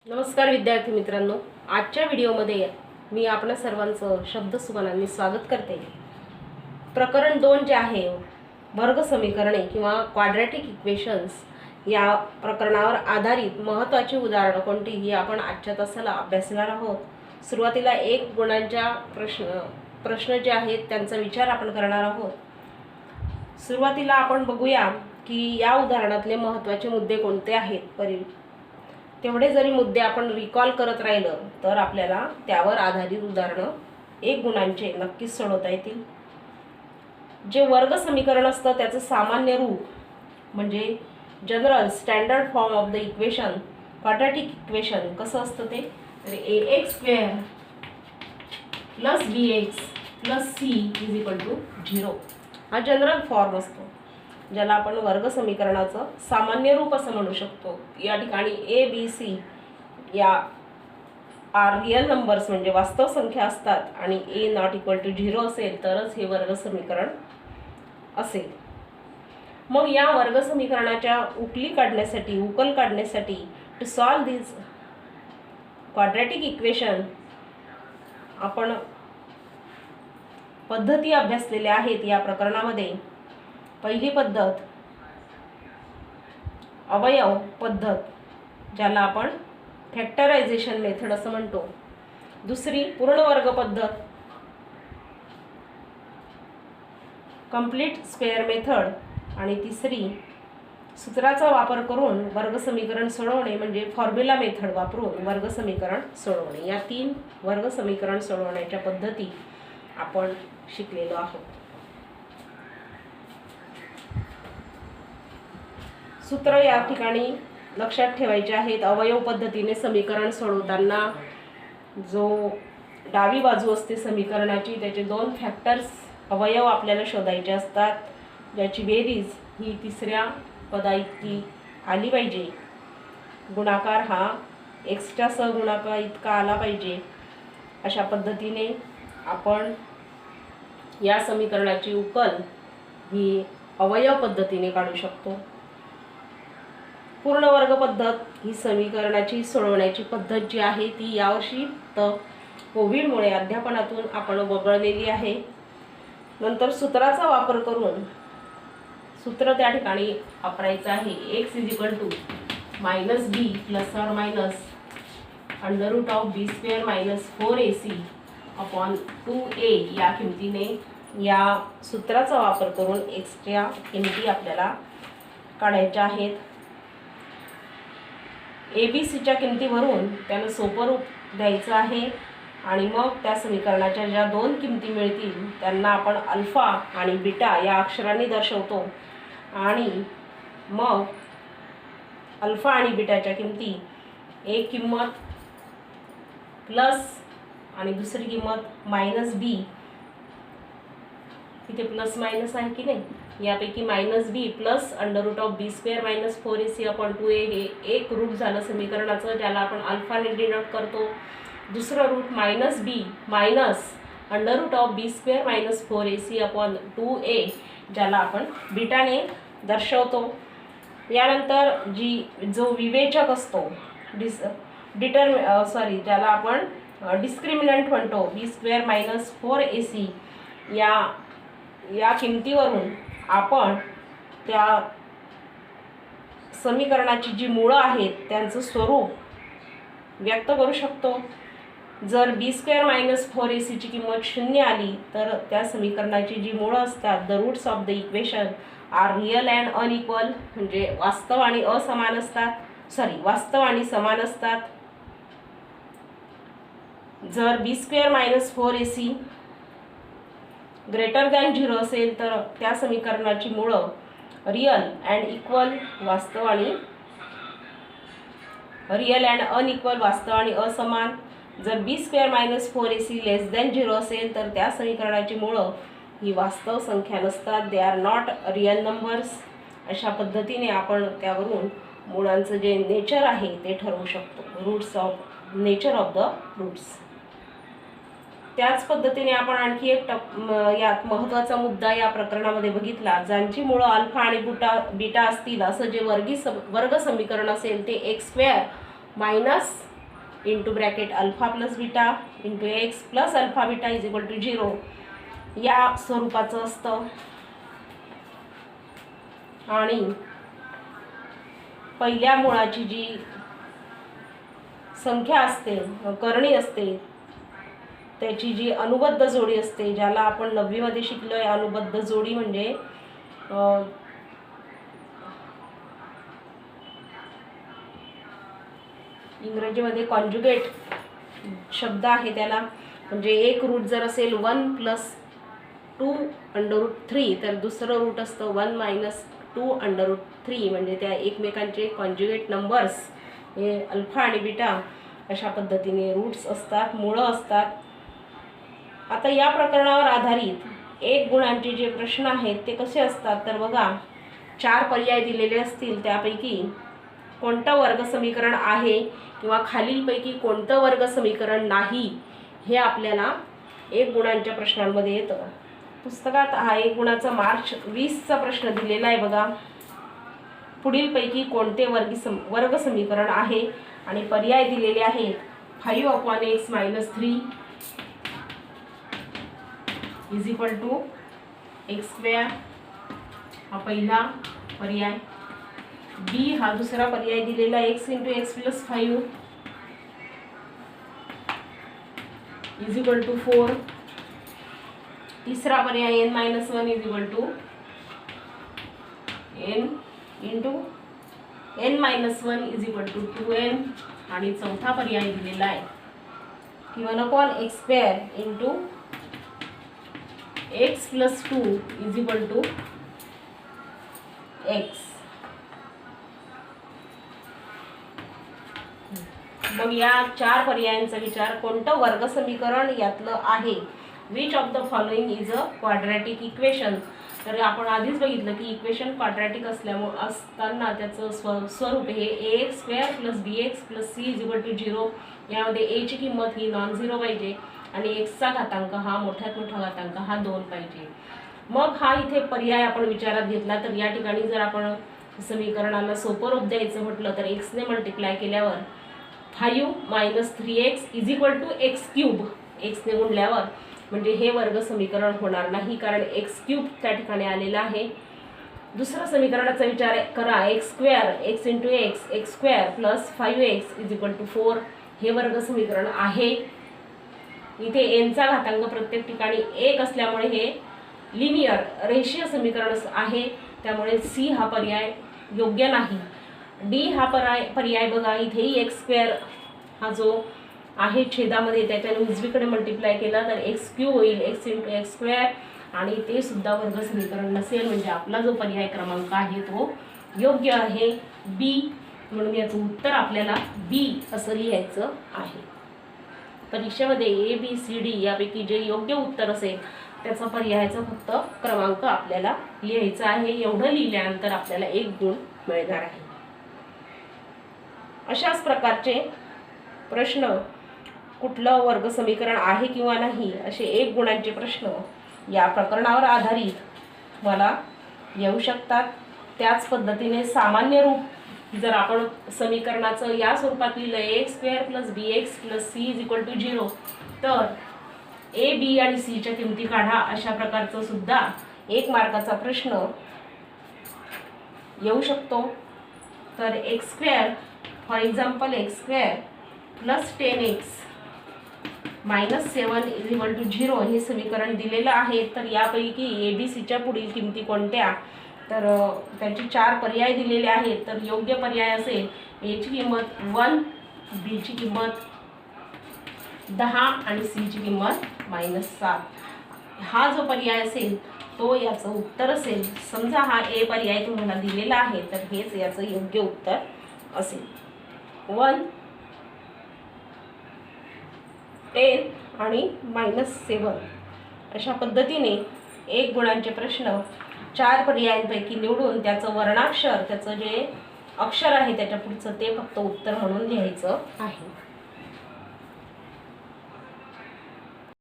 नमस्कार विद्यार्थी मित्रांनो, आजच्या व्हिडिओमध्ये मी आपल्या सर्वांचं शब्दसुमनांनी स्वागत करते। प्रकरण 2 जे आहे वर्ग समीकरणे किंवा क्वाड्रॅटिक इक्वेशन्स या प्रकरणावर आधारित महत्त्वाची उदाहरणं कोणती ही आपण आजच्या तासाला अभ्यासणार आहोत। सुरुवातीला एक गुणांच्या प्रश्न जे आहेत त्यांचा विचार आपण करणार आहोत। सुरुवातीला आपण बघूया की या उदाहरणातले महत्त्वाचे मुद्दे कोणते आहेत। तेवढे जरी मुद्दे आपण रिकॉल करत राहिलं तर आपल्याला त्यावर आधारित उदाहरणं एक गुणांचे नक्कीच सोडवता येतील। जे वर्ग समीकरण असतं त्याचं सामान्य रूप म्हणजे general standard form of the equation quadratic equation कसं असतं ते तर ax² + bx + c = 0 हा जनरल फॉर्म असतो, ज्याला आपण वर्ग समीकरणाचं सामान्य रूप असं म्हणू शकतो। या ठिकाणी a b c या आर रियल नंबर्स म्हणजे वास्तव संख्या असतात आणि a ≠ 0 असेल तरच हे वर्ग समीकरण असेल। मग या वर्ग समीकरणाच्या उकल काढण्यासाठी to solve this quadratic equation आपण पद्धती अभ्यासलेल्या आहेत। या प्रकरणामध्ये पहिली पद्धत अवयव पद्धत, ज्याला आपण फॅक्टरायझेशन मेथड असं म्हणतो। दुसरी पूर्ण वर्ग पद्धत कंप्लीट स्क्वेअर मेथड आणि तिसरी सूत्राचा वापर करून वर्ग समीकरण सोडवणे म्हणजे फॉर्म्युला मेथड वापरून वर्ग समीकरण सोडवणे। या 3 वर्ग समीकरण सोडवण्याच्या पद्धती आपण शिकलेलो आहोत। सूत्र या ठिकाणी लक्षात ठेवायचे आहेत। अवयव पद्धतीने समीकरण सोडवताना जो डावी बाजू असते समीकरणाची त्याचे 2 फॅक्टर्स अवयव आपल्याला शोधायचे असतात, ज्याची बेरीज ही तिसऱ्या पदाइतकी आली पाहिजे। गुणाकार हा एक्सच्या सहगुणाकार इतका आला पाहिजे। अशा पद्धतीने आपण या समीकरणाची उकल ही अवयव पद्धतीने काढू शकतो। पूर्ण वर्ग पद्धत ही समीकरणाची सोडवण्याची पद्धत जी आहे ती यावर्षी कोविडमुळे अध्यापनातून आपण वगळलेली आहे। नंतर सूत्राचा वापर करून सूत्र त्या ठिकाणी वापरायचं आहे x = -b ± √b² - 4ac/2a या किमतीने या सूत्राचा वापर करून x च्या किमती आपल्याला काढायच्या आहेत। abc किमतीवरून त्याला सोपं रूप द्यायचं आहे आणि मग त्या समीकरणाच्या ज्या 2 किमती मिळतील त्यांना आपण अल्फा आणि बीटा या अक्षरांनी दर्शवतो आणि मग अल्फा आणि बीटाच्या किमती एक किंमत प्लस आणि दुसरी किंमत -b, इथे प्लस मायनस आहे की नाही, यापैकी -b प्लस √b² - 4ac/2a हे एक रूट झालं समीकरणाचं, ज्याला आपण अल्फाने डिनोट करतो। दुसरं route -b minus √b² - 4ac/2a ज्याला आपण बीटाने दर्शवतो। यानंतर जो विवेचक असतो ज्याला आपण डिस्क्रिमिनंट म्हणतो b² - 4ac या किमतीवरून आपण त्या समीकरणाची जी मूळं आहेत त्यांचं स्वरूप व्यक्त करू शकतो। जर b² - 4ac ची किंमत 0 आली तर त्या समीकरणाची जी मूळं असतात the roots of the equation are real and unequal म्हणजे वास्तव आणि समान असतात। जर b² - 4ac > 0 असेल तर त्या समीकरणाची मूळं रियल अँड अनइक्वल वास्तव आणि असमान। जर b² - 4ac < 0 असेल तर त्या समीकरणाची मूळं ही वास्तव संख्या नसतात, they are not real numbers. अशा पद्धतीने आपण त्यावरून मुळांचं जे नेचर आहे ते ठरवू शकतो, नेचर ऑफ द रूट्स। त्याच पद्धतीने आपण आणखी एक यात महत्त्वाचा मुद्दा या प्रकरणामध्ये बघितला, ज्यांची मुळं अल्फा आणि बीटा असतील असं जे वर्ग समीकरण असेल ते x² - into bracket alpha plus beta into x plus alpha beta is equal to 0 या स्वरूपाचं असतं. आणि पहिल्या मुळाची जी संख्या असते, करणी असते, त्याची जी अनुबद्ध जोडी असते, ज्याला आपण 9वी मध्ये शिकलोय, अनुबद्ध जोडी म्हणजे इंग्रजीमध्ये कॉन्जुगेट शब्द आहे त्याला. म्हणजे एक रूट जर असेल 1 + 2√3 तर दुसरं रूट असतं 1 - 2√3. म्हणजे त्या एकमेकांचे कॉन्जुगेट नंबर्स हे अल्फा आणि बीटा अशा पद्धतीने रूट्स असतात, मुळं असतात. आता या प्रकरणावर आधारित एक गुणांचे जे प्रश्न आहेत ते कसे असतात तर बघा, 4 पर्याय दिलेले असतील. त्यापैकी कोणतं वर्ग समीकरण आहे किंवा खालीलपैकी कोणतं वर्ग समीकरण नाही हे आपल्याला एक गुणांच्या प्रश्नांमध्ये येतं. पुस्तकात हा एक गुणाचा मार्च 20चा प्रश्न दिलेला आहे बघा. पुढीलपैकी कोणते वर्ग समीकरण आहे आणि पर्याय दिलेले आहेत 5/x - 3 = x². हा पहिला पर्याय. बी हा दुसरा पर्याय दिलेला x × x + 5 = 4. तिसरा पर्याय n - 1 = n × n - 1 = 2n. आणि चौथा पर्याय दिलेला आहे की 1/x² × x + 2 = x. मग या 4 पर्यायांचा विचार कोणतं वर्ग समीकरण यातलं आहे. Which of the following is a quadratic equation. तर आपण आधीच बघितलं की इक्वेशन क्वाड्रॅटिक असताना त्याचं स्वरूप हे ax² + bx + c = 0. यामध्ये a ची किंमत ही नॉन झिरो पाहिजे आणि x चा घातांक हा मोठ्यात मोठा घातांक हा 2 पाहिजे. मग हा इथे पर्याय आपण विचारात घेतला तर या ठिकाणी जर आपण समीकरणाला सोपं रूप द्यायचं म्हटलं तर x ने मल्टिप्लाय केल्यावर 5 - 3x = x³. x ने गुणल्यावर म्हणजे हे वर्ग समीकरण होणार नाही कारण x³ त्या ठिकाणी आलेला आहे. दुसऱ्या समीकरणाचा विचार करा. x² x × x x² + 5x = 4 हे वर्ग समीकरण आहे. इथे n चा घातांक प्रत्येक ठिकाणी 1 असल्यामुळे हे लिनियर रेषीय समीकरण आहे. त्यामुळे c हा पर्याय योग्य नाही. डी हा पर्याय बघा, इथेही x² हा जो आहे छेदामध्ये त्याच्याने उजवीकडे मल्टिप्लाय केला तर x³ होईल x × x² आणि ते सुद्धा वर्ग समीकरण नसेल. म्हणजे आपला जो पर्याय क्रमांक आहे तो योग्य आहे बी. म्हणून याचं उत्तर आपल्याला बी असं लिहायचं आहे. परीक्षेमध्ये ABCD यापैकी जे योग्य उत्तर असेल त्याचा पर्यायाचा फक्त क्रमांक आपल्याला लिहायचा आहे. एवढं लिहिल्यानंतर आपल्याला 1 गुण मिळणार आहे. अशाच प्रकारचे प्रश्न कुठलं वर्ग समीकरण आहे किंवा नाही असे 1 गुणांचे प्रश्न या प्रकरणावर आधारित मला येऊ शकतात. त्याच पद्धतीने सामान्य रूप जर आपण समीकरणाचं या स्वरूपात लिहिलं ax² + bx + c = 0 तर a, b आणि c च्या किमती काढा अशा प्रकारचं सुद्धा 1 मार्काचा प्रश्न येऊ शकतो. तर x², for example x² + 10x - 7 = 0 हे समीकरण दिलेलं आहे. तर यापैकी ABCच्या पुढील किमती कोणत्या तर त्याचे 4 पर्याय दिलेले आहेत. तर योग्य पर्याय असेल a ची किंमत 1, b ची किंमत 10 आणि c ची किंमत -7. हा जो पर्याय असेल तो याचं उत्तर असेल. समजा हा a पर्याय तुम्हाला दिलेला आहे तर हेच याचं योग्य उत्तर असेल. 1, 10 आणि -7 अशा पद्धतीने 1 गुणांचे प्रश्न 4 पर्यायांपैकी निवडून त्याचं वर्णाक्षर, त्याचं जे अक्षर आहे त्याच्या पुढचं ते फक्त उत्तर म्हणून लिहायचं आहे.